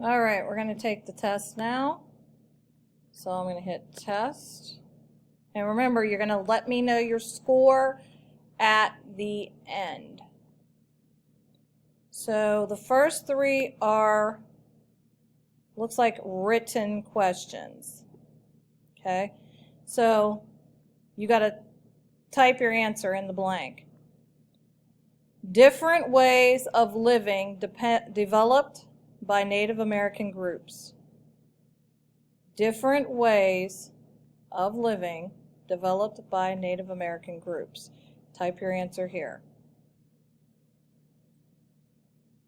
All right, we're going to take the test now. So I'm going to hit test. And remember, you're going to let me know your score at the end. So the first three are, looks like written questions. Okay, so you got to type your answer in the blank. Different ways of living developed by Native American groups. Different ways of living developed by Native American groups. Type your answer here.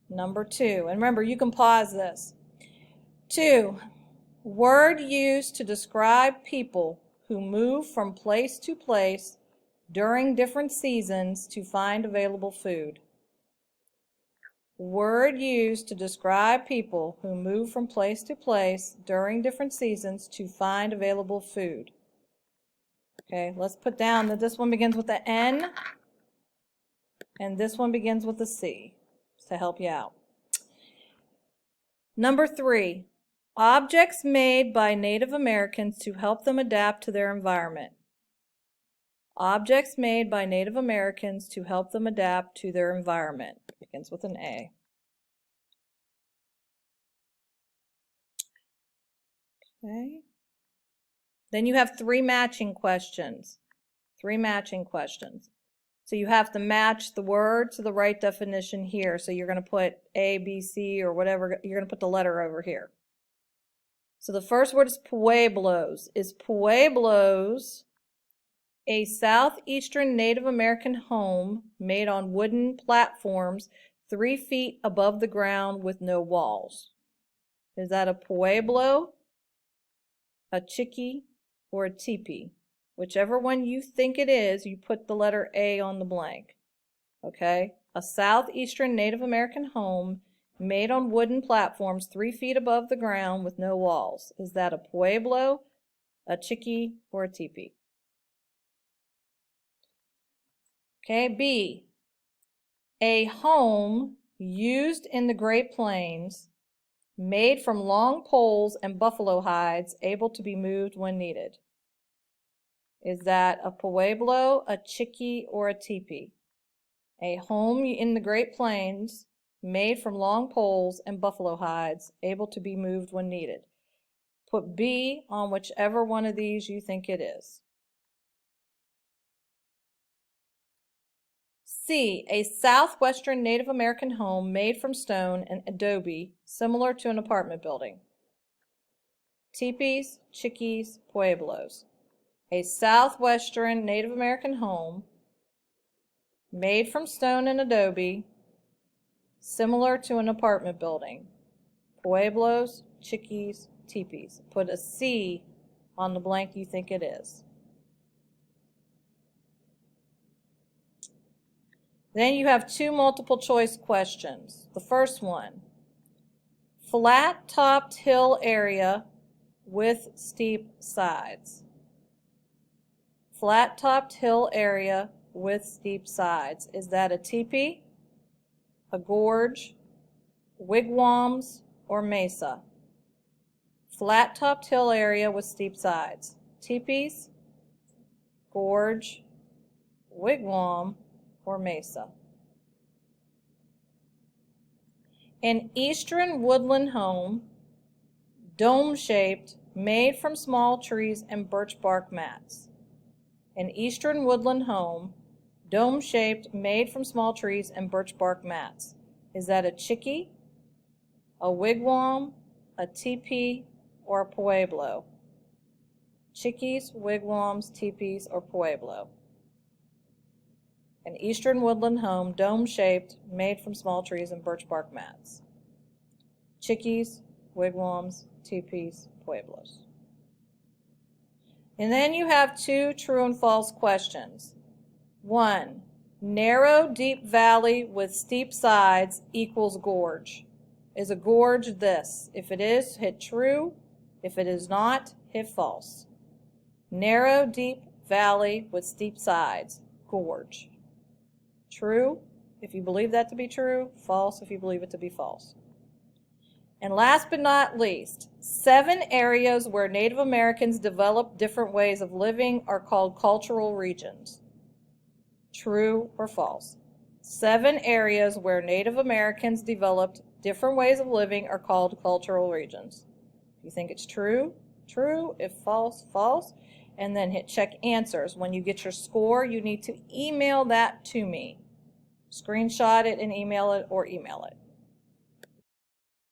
Number 2, and remember, you can pause this. 2, word used to describe people who move from place to place during different seasons to find available food. Word used to describe people who move from place to place during different seasons to find available food. Okay, let's put down that this one begins with the N and this one begins with the C to help you out. Number 3, objects made by Native Americans to help them adapt to their environment. Objects made by Native Americans to help them adapt to their environment. Begins with an A. Okay. Then you have 3 matching questions. 3 matching questions. So you have to match the word to the right definition here. So you're going to put A, B, C, or whatever. You're going to put the letter over here. So the first word is pueblos. Is pueblos a southeastern Native American home made on wooden platforms 3 feet above the ground with no walls? Is that a pueblo, a chickee, or a teepee? Whichever one you think it is, you put the letter A on the blank. Okay? A southeastern Native American home made on wooden platforms 3 feet above the ground with no walls. Is that a pueblo, a chickee, or a teepee? Okay, B, a home used in the Great Plains made from long poles and buffalo hides able to be moved when needed. Is that a pueblo, a chickee, or a teepee? A home in the Great Plains made from long poles and buffalo hides able to be moved when needed. Put B on whichever one of these you think it is. C, a southwestern Native American home made from stone and adobe, similar to an apartment building. Teepees, chickees, pueblos. A southwestern Native American home made from stone and adobe, similar to an apartment building. Pueblos, chickees, teepees. Put a C on the blank you think it is. Then you have 2 multiple choice questions. The first one, flat-topped hill area with steep sides. Flat-topped hill area with steep sides. Is that a teepee, a gorge, wigwams, or mesa? Flat-topped hill area with steep sides. Teepees, gorge, wigwam, or mesa. An eastern woodland home, dome-shaped, made from small trees and birch bark mats. An eastern woodland home, dome-shaped, made from small trees and birch bark mats. Is that a chickee, a wigwam, a teepee, or a pueblo? Chickees, wigwams, teepees, or pueblo? An eastern woodland home, dome-shaped, made from small trees and birch bark mats. Chickees, wigwams, teepees, pueblos. And then you have 2 true and false questions. 1, narrow, deep valley with steep sides equals gorge. Is a gorge this? If it is, hit true. If it is not, hit false. Narrow, deep valley with steep sides, gorge. True if you believe that to be true, false if you believe it to be false. And last but not least, 7 areas where Native Americans developed different ways of living are called cultural regions. True or false? 7 areas where Native Americans developed different ways of living are called cultural regions. If you think it's true, true. If false, false. And then hit check answers. When you get your score, you need to email that to me. Screenshot it and email it, or email it.